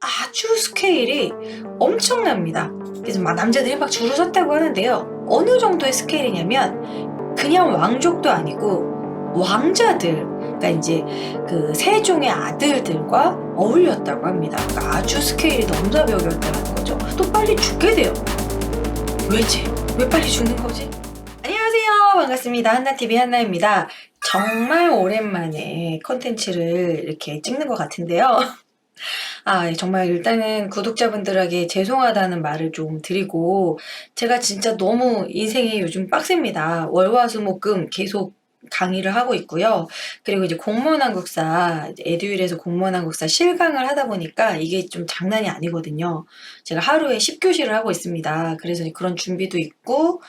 아주 스케일이 엄청납니다. 그래서 막 남자들이 막 줄을 섰다고 하는데요. 어느 정도의 스케일이냐면 그냥 왕족도 아니고 왕자들, 그러니까 이제 그 세종의 아들들과 어울렸다고 합니다. 그러니까 아주 스케일이 넘사벽이었다는 거죠. 또 빨리 죽게 돼요. 왜지? 왜 빨리 죽는 거지? 안녕하세요. 반갑습니다. 한나TV 한나입니다. 정말 오랜만에 컨텐츠를 이렇게 찍는 것 같은데요. 정말 일단은 구독자분들에게 죄송하다는 말을 좀 드리고, 제가 진짜 너무 인생이 요즘 빡셉니다. 월화수목금 계속 강의를 하고 있고요. 그리고 이제 공무원 한국사, 에듀윌에서 공무원 한국사 실강을 하다 보니까 이게 좀 장난이 아니거든요. 제가 하루에 10교시를 하고 있습니다. 그래서 그런 준비도 있고,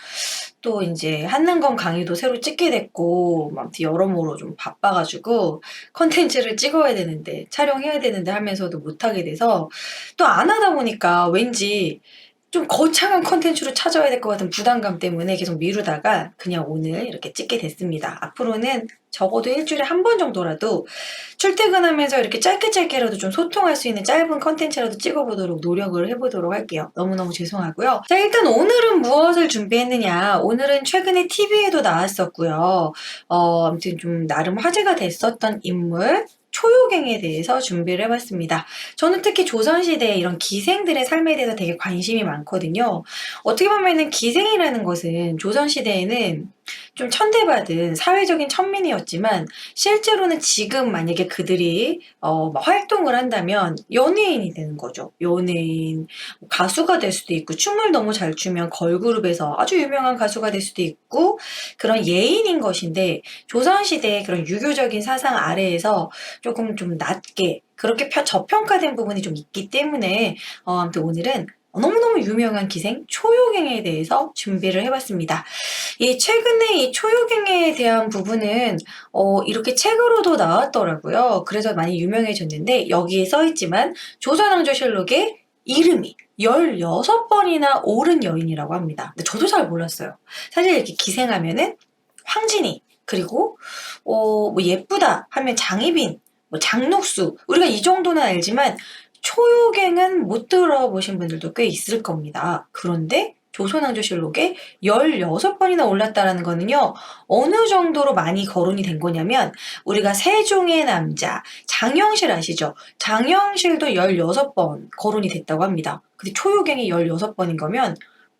또 이제 한능검 강의도 새로 찍게 됐고, 아무튼 여러모로 좀 바빠가지고 컨텐츠를 찍어야 되는데, 촬영해야 되는데 하면서도 못하게 돼서, 또 안 하다 보니까 왠지 좀 거창한 컨텐츠로 찾아야 될 것 같은 부담감 때문에 계속 미루다가 그냥 오늘 이렇게 찍게 됐습니다. 앞으로는 적어도 일주일에 한 번 정도라도 출퇴근하면서 이렇게 짧게라도 좀 소통할 수 있는 짧은 컨텐츠라도 찍어보도록 노력을 해보도록 할게요. 너무너무 죄송하고요. 자, 일단 오늘은 무엇을 준비했느냐. 오늘은 최근에 TV에도 나왔었고요. 아무튼 좀 나름 화제가 됐었던 인물, 초요갱에 대해서 준비를 해봤습니다. 저는 특히 조선시대의 이런 기생들의 삶에 대해서 되게 관심이 많거든요. 어떻게 보면은 기생이라는 것은 조선시대에는 좀 천대받은 사회적인 천민이었지만, 실제로는 지금 만약에 그들이 활동을 한다면 연예인이 되는 거죠. 연예인, 가수가 될 수도 있고, 춤을 너무 잘 추면 걸그룹에서 아주 유명한 가수가 될 수도 있고, 그런 예인인 것인데, 조선시대의 그런 유교적인 사상 아래에서 조금 좀 낮게 그렇게 저평가된 부분이 좀 있기 때문에 아무튼 오늘은 너무너무 유명한 기생 초요갱에 대해서 준비를 해봤습니다. 최근에 이 초요갱에 대한 부분은 이렇게 책으로도 나왔더라고요. 그래서 많이 유명해졌는데, 여기에 써있지만 조선왕조실록에 이름이 16번이나 오른 여인이라고 합니다. 근데 저도 잘 몰랐어요. 사실 이렇게 기생하면은 황진이, 그리고 뭐 예쁘다 하면 장희빈, 뭐 장녹수, 우리가 이 정도는 알지만 초요갱은 못 들어보신 분들도 꽤 있을 겁니다. 그런데 조선왕조실록에 16번이나 올랐다라는 거는요, 어느 정도로 많이 거론이 된 거냐면, 우리가 세종의 남자 장영실 아시죠? 장영실도 16번 거론이 됐다고 합니다. 근데 초요갱이 16번인 거면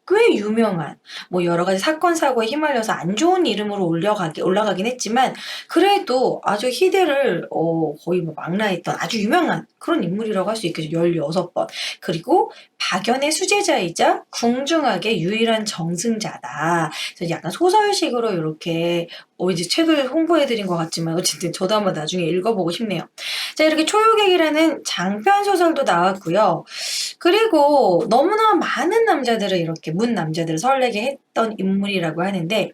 꽤 유명한, 뭐 여러 가지 사건 사고에 휘말려서 안 좋은 이름으로 올라가긴 했지만, 그래도 아주 희대를 거의 뭐 망라했던 아주 유명한 그런 인물이라고 할 수 있겠죠. 16번. 그리고 박연의 수제자이자 궁중학의 유일한 정승자다. 그래서 약간 소설식으로 이렇게 이제 책을 홍보해드린 것 같지만, 어쨌든 저도 한번 나중에 읽어보고 싶네요. 자, 이렇게 초요객이라는 장편 소설도 나왔고요. 그리고 너무나 많은 남자들을, 이렇게 문 남자들을 설레게 했던 인물이라고 하는데,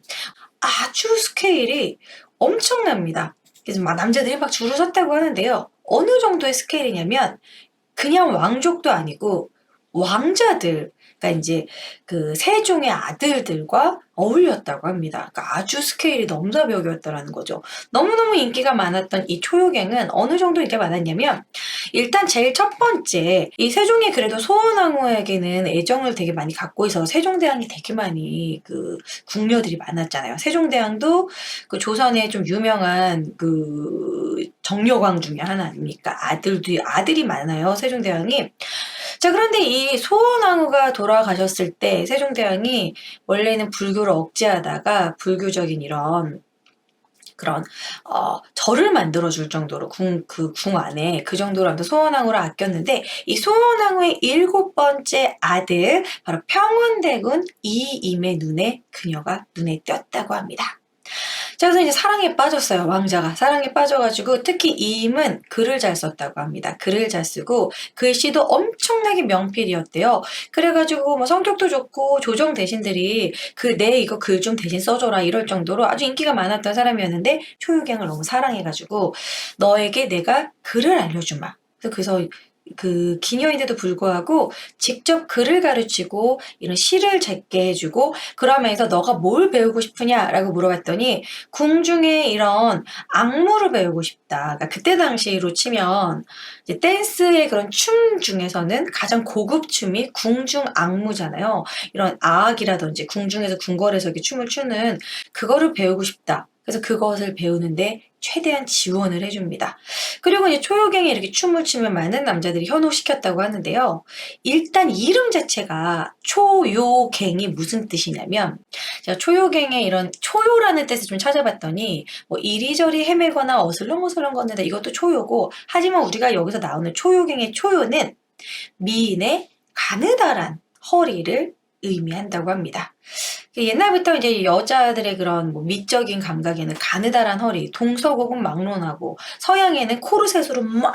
아주 스케일이 엄청납니다. 그래서 막 남자들이 막 줄을 섰다고 하는데요. 어느 정도의 스케일이냐면 그냥 왕족도 아니고 왕자들, 그러니까 이제 그 세종의 아들들과 어울렸다고 합니다. 그러니까 아주 스케일이 넘사벽이었다라는 거죠. 너무너무 인기가 많았던 이 초요갱은 어느 정도 인기가 많았냐면, 일단 제일 첫 번째, 이 세종이 그래도 소원왕후에게는 애정을 되게 많이 갖고 있어서 세종대왕이 되게 많이 그 궁녀들이 많았잖아요. 세종대왕도 그 조선의 좀 유명한 그 정려광 중에 하나 아닙니까? 아들이 많아요, 세종대왕이. 자, 그런데 이 소원왕후가 돌아가셨을 때 세종대왕이 원래는 불교를 억제하다가 불교적인 이런 그런 절을 만들어줄 정도로 궁 안에 그 정도로 아무튼 소원왕후를 아꼈는데, 이 소원왕후의 7번째 아들 바로 평운대군 이임의 눈에 그녀가 눈에 띄었다고 합니다. 자, 그래서 이제 사랑에 빠졌어요. 왕자가 사랑에 빠져가지고, 특히 이임은 글을 잘 썼다고 합니다. 글을 잘 쓰고 글씨도 엄청나게 명필이었대요. 그래가지고 뭐 성격도 좋고 조정 대신들이 내 이거 글 좀 대신 써줘라 이럴 정도로 아주 인기가 많았던 사람이었는데, 초유경을 너무 사랑해가지고 너에게 내가 글을 알려주마. 그래서 그 기녀인데도 불구하고 직접 글을 가르치고 이런 시를 제게 해주고 그러면서 너가 뭘 배우고 싶으냐라고 물어봤더니 궁중에 이런 악무를 배우고 싶다. 그러니까 그때 당시로 치면 이제 댄스의 그런 춤 중에서는 가장 고급 춤이 궁중 악무잖아요. 이런 아악이라든지 궁중에서 궁궐에서 이렇게 춤을 추는 그거를 배우고 싶다. 그래서 그것을 배우는데 최대한 지원을 해줍니다. 그리고 이제 초요갱이 이렇게 춤을 추면 많은 남자들이 현혹시켰다고 하는데요. 일단 이름 자체가 초요갱이 무슨 뜻이냐면 제가 초요갱의 이런 초요라는 뜻을 좀 찾아봤더니 뭐 이리저리 헤매거나 어슬렁어슬렁 걷는다 이것도 초요고 하지만 우리가 여기서 나오는 초요갱의 초요는 미인의 가느다란 허리를 의미한다고 합니다. 옛날부터 이제 여자들의 그런 뭐 미적인 감각에는 가느다란 허리, 동서고금 막론하고 서양에는 코르셋으로 막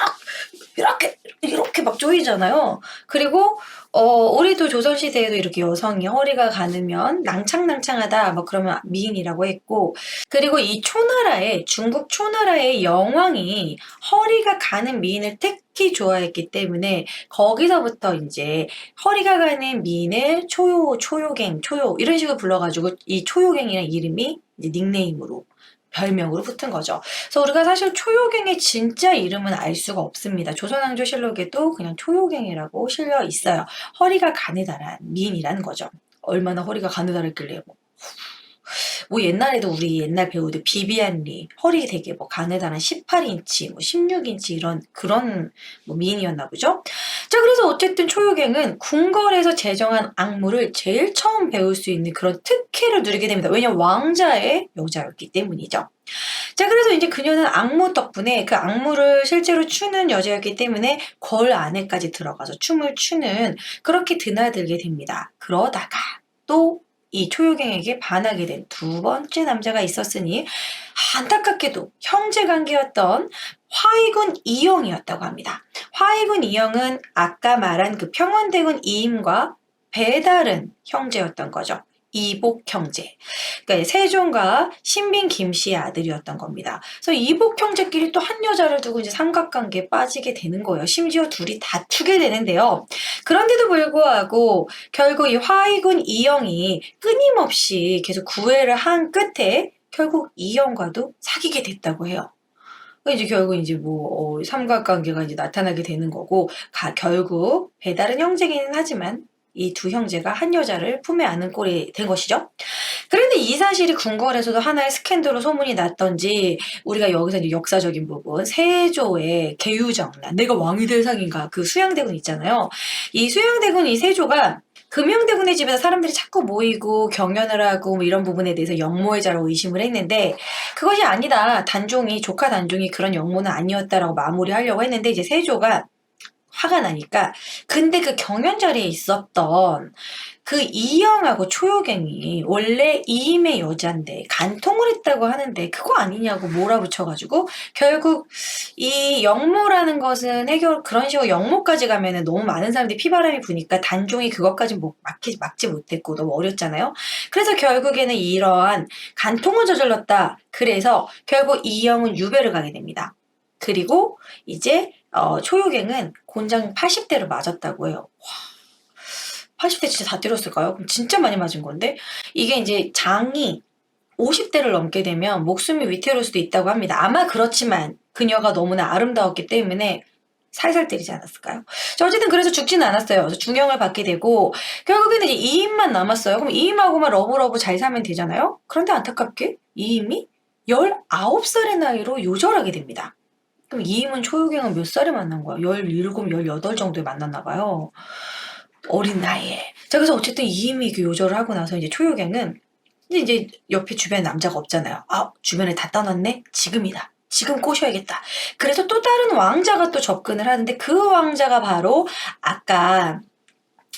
이렇게 막 조이잖아요. 그리고 우리도 조선시대에도 이렇게 여성이 허리가 가느면 낭창낭창하다 뭐 그러면 미인이라고 했고 그리고 이 초나라의 중국 초나라의 영왕이 허리가 가는 미인을 특히 좋아했기 때문에 거기서부터 이제 허리가 가는 미인을 초요갱, 초요 이런 식으로 불러가지고 이 초요갱이라는 이름이 이제 닉네임으로 별명으로 붙은 거죠. 그래서 우리가 사실 초요갱의 진짜 이름은 알 수가 없습니다. 조선왕조실록에도 그냥 초요갱이라고 실려 있어요. 허리가 가느다란 미인이라는 거죠. 얼마나 허리가 가느다랬길래 뭐 옛날에도 우리 옛날 배우들 비비안 리 허리 되게 뭐 가느다란 18인치, 뭐 16인치 이런 그런 뭐 미인이었나 보죠. 자 그래서 어쨌든 초요갱은 궁궐에서 제정한 악무를 제일 처음 배울 수 있는 그런 특혜를 누리게 됩니다. 왜냐면 왕자의 여자였기 때문이죠. 자 그래서 이제 그녀는 악무 덕분에 그 악무를 실제로 추는 여자였기 때문에 궐 안에까지 들어가서 춤을 추는 그렇게 드나들게 됩니다. 그러다가 또 이 초요갱에게 반하게 된 두 번째 남자가 있었으니 안타깝게도 형제관계였던 화의군 이영이었다고 합니다. 화의군 이영은 아까 말한 그 평원대군 이임과 배다른 형제였던 거죠. 이복 형제. 그러니까 세종과 신빈 김씨의 아들이었던 겁니다. 그래서 이복 형제끼리 또 한 여자를 두고 이제 삼각관계에 빠지게 되는 거예요. 심지어 둘이 다투게 되는데요. 그런데도 불구하고 결국 이 화의군 이영이 끊임없이 계속 구애를 한 끝에 결국 이영과도 사귀게 됐다고 해요. 이제 결국 이제 뭐 삼각관계가 이제 나타나게 되는 거고 결국 배다른 형제기는 하지만 이 두 형제가 한 여자를 품에 안은 꼴이 된 것이죠. 그런데 이 사실이 궁궐에서도 하나의 스캔들로 소문이 났던지 우리가 여기서 이제 역사적인 부분 세조의 계유정난 내가 왕이 될 상인가 그 수양대군 있잖아요. 이 수양대군 이 세조가 금영대군의 집에서 사람들이 자꾸 모이고 경연을 하고 뭐 이런 부분에 대해서 역모의 자로 의심을 했는데 그것이 아니다. 단종이 조카 단종이 그런 역모는 아니었다라고 마무리하려고 했는데 이제 세조가 화가 나니까 근데 그 경연 자리에 있었던 그 이영하고 초요갱이 원래 이임의 여잔데 간통을 했다고 하는데 그거 아니냐고 몰아붙여가지고 결국 이 역모라는 것은 그런 식으로 역모까지 가면은 너무 많은 사람들이 피바람이 부니까 단종이 그것까지 막지 못했고 너무 어렸잖아요. 그래서 결국에는 이러한 간통을 저질렀다. 그래서 결국 이영은 유배를 가게 됩니다. 그리고 이제 초요갱은 곤장 80대를 맞았다고 해요. 와, 80대 진짜 다 때렸을까요? 그럼 진짜 많이 맞은 건데 이게 이제 장이 50대를 넘게 되면 목숨이 위태로울 수도 있다고 합니다. 아마 그렇지만 그녀가 너무나 아름다웠기 때문에 살살 때리지 않았을까요? 자, 어쨌든 그래서 죽지는 않았어요. 그래서 중형을 받게 되고 결국에는 이제 이임만 남았어요. 그럼 이임하고만 러브러브 잘 살면 되잖아요? 그런데 안타깝게 이임이 19살의 나이로 요절하게 됩니다. 그럼 이임은 초요갱은 몇 살에 만난 거야? 17, 18 정도에 만났나 봐요. 어린 나이에. 자, 그래서 어쨌든 이임이 요절을 하고 나서 이제 초요갱은 이제 옆에 주변에 남자가 없잖아요. 아, 주변에 다 떠났네? 지금이다. 지금 꼬셔야겠다. 그래서 또 다른 왕자가 또 접근을 하는데 그 왕자가 바로 아까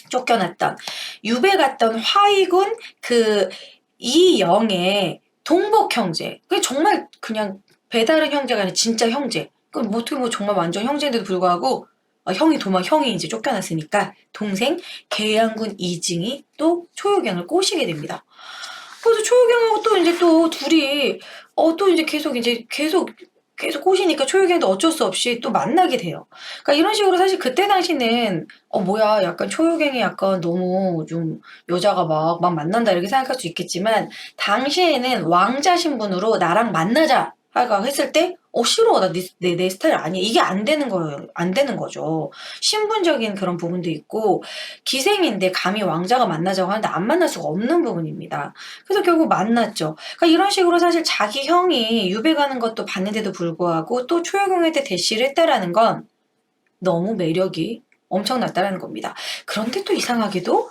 쫓겨났던 유배 갔던 화의군 그 이영의 동복 형제. 그게 정말 그냥 배다른 형제가 아니라 진짜 형제. 그럼 뭐 어떻게 뭐 정말 완전 형제인데도 불구하고 형이 이제 쫓겨났으니까 동생 계양군 이징이 또 초요갱을 꼬시게 됩니다. 그래서 초요갱하고 또 이제 또 둘이 또 이제 계속 계속 꼬시니까 초유경도 어쩔 수 없이 또 만나게 돼요. 그러니까 이런 식으로 사실 그때 당시는 뭐야 약간 초유경이 약간 너무 좀 여자가 막 만난다 이렇게 생각할 수 있겠지만 당시에는 왕자 신분으로 나랑 만나자 하가 했을 때 싫어. 내 스타일 아니야. 이게 안 되는 거예요. 안 되는 거죠. 신분적인 그런 부분도 있고 기생인데 감히 왕자가 만나자고 하는데 안 만날 수가 없는 부분입니다. 그래서 결국 만났죠. 그러니까 이런 식으로 사실 자기 형이 유배 가는 것도 봤는데도 불구하고 또 초여경한테 대시를 했다라는 건 너무 매력이 엄청났다라는 겁니다. 그런데 또 이상하게도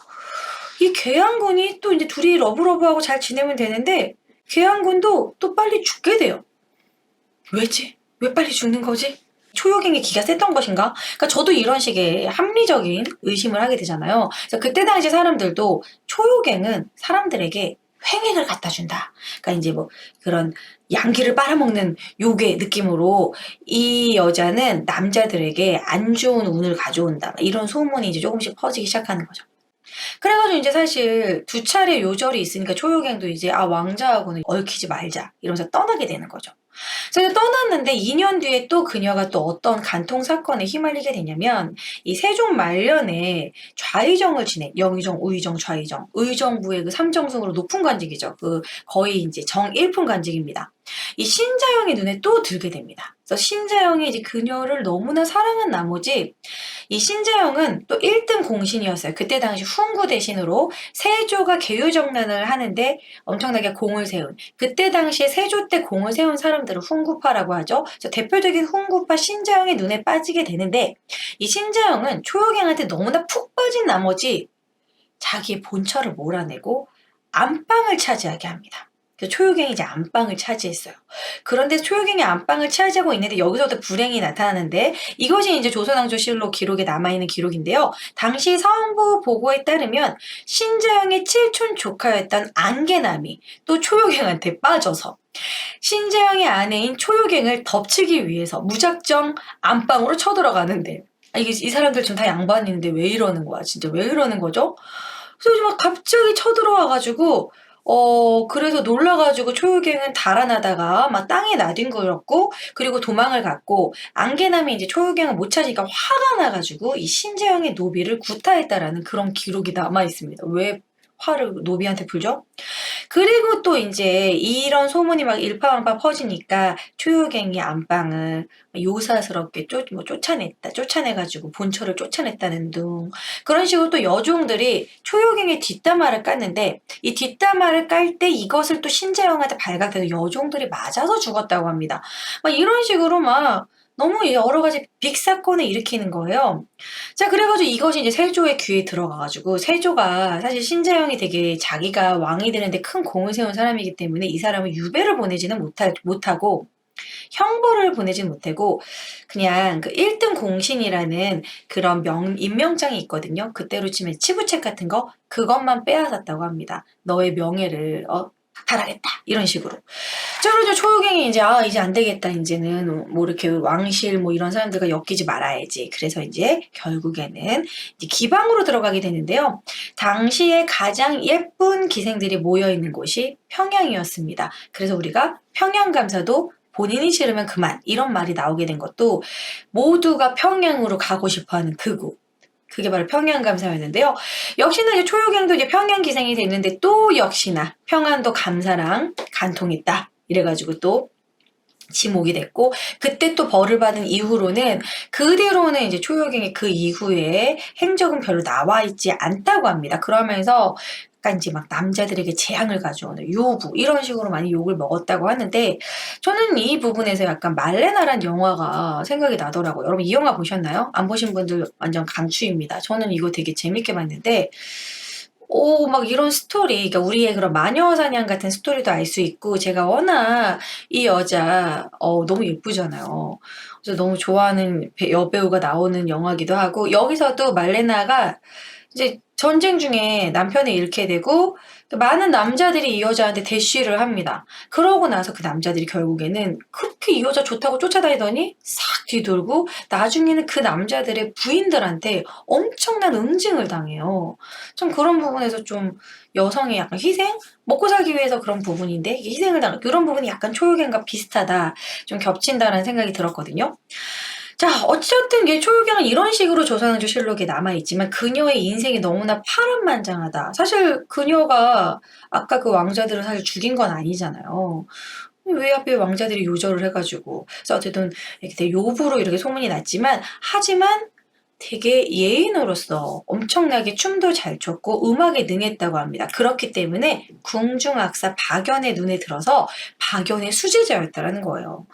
이 괴양군이 또 이제 둘이 러브러브하고 잘 지내면 되는데 괴양군도 또 빨리 죽게 돼요. 왜지? 왜 빨리 죽는 거지? 초요갱의 기가 셌던 것인가? 그러니까 저도 이런 식의 합리적인 의심을 하게 되잖아요. 그래서 그때 당시 사람들도 초요갱은 사람들에게 횡액을 갖다 준다. 그러니까 이제 뭐 그런 양기를 빨아먹는 요괴 느낌으로 이 여자는 남자들에게 안 좋은 운을 가져온다. 이런 소문이 이제 조금씩 퍼지기 시작하는 거죠. 그래가지고 이제 사실 두 차례 요절이 있으니까 초요갱도 이제 왕자하고는 얽히지 말자 이러면서 떠나게 되는 거죠. 그래서 떠났는데 2년 뒤에 또 그녀가 또 어떤 간통 사건에 휘말리게 되냐면 이 세종 말년에 좌의정을 지낸 영의정, 우의정, 좌의정, 의정부의 그 삼정승으로 높은 관직이죠. 그 거의 이제 정일품 관직입니다. 이 신자영의 눈에 또 들게 됩니다. 그래서 신자영이 이제 그녀를 너무나 사랑한 나머지 이 신자영은 또 1등 공신이었어요. 그때 당시 훈구 대신으로 세조가 계유정난을 하는데 엄청나게 공을 세운 그때 당시에 세조 때 공을 세운 사람들을 훈구파라고 하죠. 그래서 대표적인 훈구파 신자영의 눈에 빠지게 되는데 이 신자영은 초여갱한테 너무나 푹 빠진 나머지 자기의 본처를 몰아내고 안방을 차지하게 합니다. 그래서 초요갱이 이제 안방을 차지했어요. 그런데 초요갱이 안방을 차지하고 있는데 여기서부터 불행이 나타나는데 이것이 이제 조선왕조실록 기록에 남아있는 기록인데요. 당시 성부 보고에 따르면 신자영의 칠촌 조카였던 안개남이 또 초요갱한테 빠져서 신자영의 아내인 초요갱을 덮치기 위해서 무작정 안방으로 쳐들어가는데 이게 이 사람들 지금 다 양반인데 왜 이러는 거야? 진짜 왜 이러는 거죠? 그래서 막 갑자기 쳐들어와가지고 그래서 놀라가지고 초요갱은 달아나다가 막 땅에 나뒹굴었고 그리고 도망을 갔고 안개남이 이제 초요갱을 못 찾으니까 화가 나가지고 이 신재영의 노비를 구타했다라는 그런 기록이 남아 있습니다. 왜 화를 노비한테 풀죠? 그리고 또 이제 이런 소문이 막 일파만파 퍼지니까 초요갱이 안방을 요사스럽게 쫓아내가지고 본처를 쫓아냈다는 둥 그런 식으로 또 여종들이 초요갱의 뒷담화를 깠는데 이 뒷담화를 깔 때 이것을 또 신재영한테 발각돼서 여종들이 맞아서 죽었다고 합니다. 막 이런 식으로 막 너무 여러 가지 빅 사건을 일으키는 거예요. 자, 그래가지고 이것이 이제 세조의 귀에 들어가가지고 세조가 사실 신재영이 되게 자기가 왕이 되는데 큰 공을 세운 사람이기 때문에 이 사람을 유배를 보내지는 못하고 형벌을 보내지는 못하고 그냥 그 1등 공신이라는 그런 임명장이 있거든요. 그때로 치면 치부책 같은 거 그것만 빼앗았다고 합니다. 너의 명예를 박탈하겠다 이런 식으로. 자, 그러죠. 초요갱이 이제 이제 안 되겠다. 이제는 뭐 이렇게 왕실 뭐 이런 사람들과 엮이지 말아야지. 그래서 이제 결국에는 이제 기방으로 들어가게 되는데요. 당시에 가장 예쁜 기생들이 모여 있는 곳이 평양이었습니다. 그래서 우리가 평양감사도 본인이 싫으면 그만 이런 말이 나오게 된 것도 모두가 평양으로 가고 싶어하는 그곳. 그게 바로 평양감사였는데요. 역시나 이제 초요갱도 이제 평양기생이 됐는데 또 역시나 평안도 감사랑 간통했다. 이래가지고 또 지목이 됐고 그때 또 벌을 받은 이후로는 그대로는 이제 초요갱의 그 이후에 행적은 별로 나와 있지 않다고 합니다. 그러면서 약간 이제 막 남자들에게 재앙을 가져오는 요부 이런 식으로 많이 욕을 먹었다고 하는데 저는 이 부분에서 약간 말레나란 영화가 생각이 나더라고요. 여러분 이 영화 보셨나요? 안 보신 분들 완전 강추입니다. 저는 이거 되게 재밌게 봤는데 막 이런 스토리, 그러니까 우리의 그런 마녀 사냥 같은 스토리도 알 수 있고, 제가 워낙 이 여자, 너무 예쁘잖아요. 그래서 너무 좋아하는 여배우가 나오는 영화기도 하고, 여기서도 말레나가 이제 전쟁 중에 남편을 잃게 되고 많은 남자들이 이 여자한테 대쉬를 합니다. 그러고 나서 그 남자들이 결국에는 그렇게 이 여자 좋다고 쫓아다니더니 싹 뒤돌고 나중에는 그 남자들의 부인들한테 엄청난 응징을 당해요. 좀 그런 부분에서 좀 여성의 약간 희생? 먹고 살기 위해서 그런 부분인데 이게 희생을 당한 그런 부분이 약간 초유경과 비슷하다. 좀 겹친다라는 생각이 들었거든요. 자, 어쨌든 얘 초유경은 이런 식으로 조선왕조 실록에 남아있지만 그녀의 인생이 너무나 파란만장하다. 사실 그녀가 아까 그 왕자들을 사실 죽인 건 아니잖아요. 왜 하필 왕자들이 요절을 해가지고. 그래서 어쨌든 이렇게 되게 요부로 이렇게 소문이 났지만, 하지만 되게 예인으로서 엄청나게 춤도 잘 췄고 음악에 능했다고 합니다. 그렇기 때문에 궁중악사 박연의 눈에 들어서 박연의 수제자였다라는 거예요.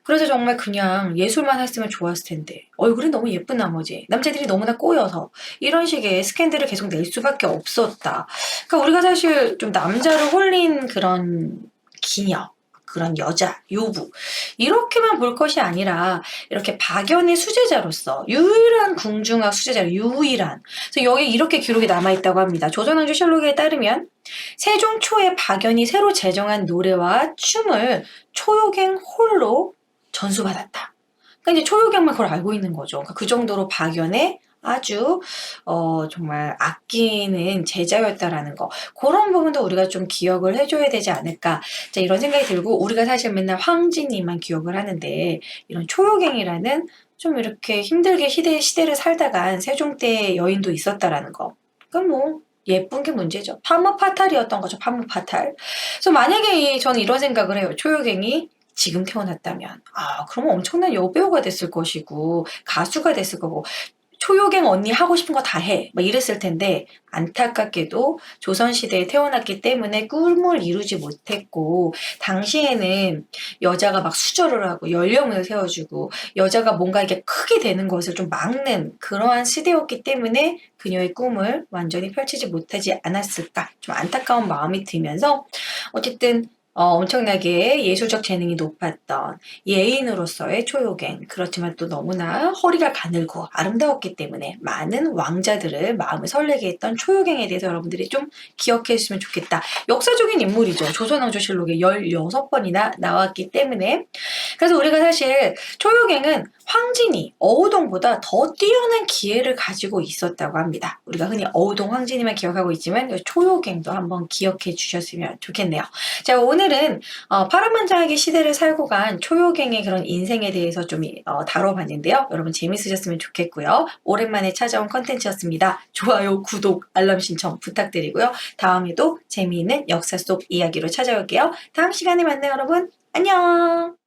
그래서 정말 그냥 예술만 했으면 좋았을 텐데 얼굴이 너무 예쁜 나머지 남자들이 너무나 꼬여서 이런 식의 스캔들을 계속 낼 수밖에 없었다. 그러니까 우리가 사실 좀 남자를 홀린 그런 기녀 그런 여자, 요부 이렇게만 볼 것이 아니라 이렇게 박연의 수제자로서 유일한 궁중악 수제자, 유일한. 그래서 여기 이렇게 기록이 남아있다고 합니다. 조선왕조 실록에 따르면 세종 초에 박연이 새로 제정한 노래와 춤을 초요갱 홀로 전수받았다. 그러니까 이제 초요경만 그걸 알고 있는 거죠. 그러니까 그 정도로 박연의 아주 정말 아끼는 제자였다라는 거. 그런 부분도 우리가 좀 기억을 해줘야 되지 않을까. 자, 이런 생각이 들고 우리가 사실 맨날 황진이만 기억을 하는데 이런 초요경이라는 좀 이렇게 힘들게 시대를 살다간 세종 때 여인도 있었다라는 거. 그럼 뭐 예쁜 게 문제죠. 파무파탈이었던 거죠. 파무파탈. 그래서 만약에 저는 이런 생각을 해요. 초요경이 지금 태어났다면 그러면 엄청난 여배우가 됐을 것이고 가수가 됐을 거고 초요갱 언니 하고 싶은 거 다 해. 막 이랬을 텐데 안타깝게도 조선시대에 태어났기 때문에 꿈을 이루지 못했고 당시에는 여자가 막 수절을 하고 연령을 세워주고 여자가 뭔가 이게 크게 되는 것을 좀 막는 그러한 시대였기 때문에 그녀의 꿈을 완전히 펼치지 못하지 않았을까 좀 안타까운 마음이 들면서 어쨌든 엄청나게 예술적 재능이 높았던 예인으로서의 초요갱 그렇지만 또 너무나 허리가 가늘고 아름다웠기 때문에 많은 왕자들을 마음을 설레게 했던 초요갱에 대해서 여러분들이 좀 기억해 주시면 좋겠다. 역사적인 인물이죠. 조선왕조실록에 16번이나 나왔기 때문에 그래서 우리가 사실 초요갱은 황진이 어우동보다 더 뛰어난 기회를 가지고 있었다고 합니다. 우리가 흔히 어우동 황진이만 기억하고 있지만 초요갱도 한번 기억해 주셨으면 좋겠네요. 자, 오늘은 파란만장하게 시대를 살고 간 초요갱의 그런 인생에 대해서 좀 다뤄봤는데요. 여러분 재밌으셨으면 좋겠고요. 오랜만에 찾아온 컨텐츠였습니다. 좋아요, 구독, 알람 신청 부탁드리고요. 다음에도 재미있는 역사 속 이야기로 찾아올게요. 다음 시간에 만나요, 여러분. 안녕!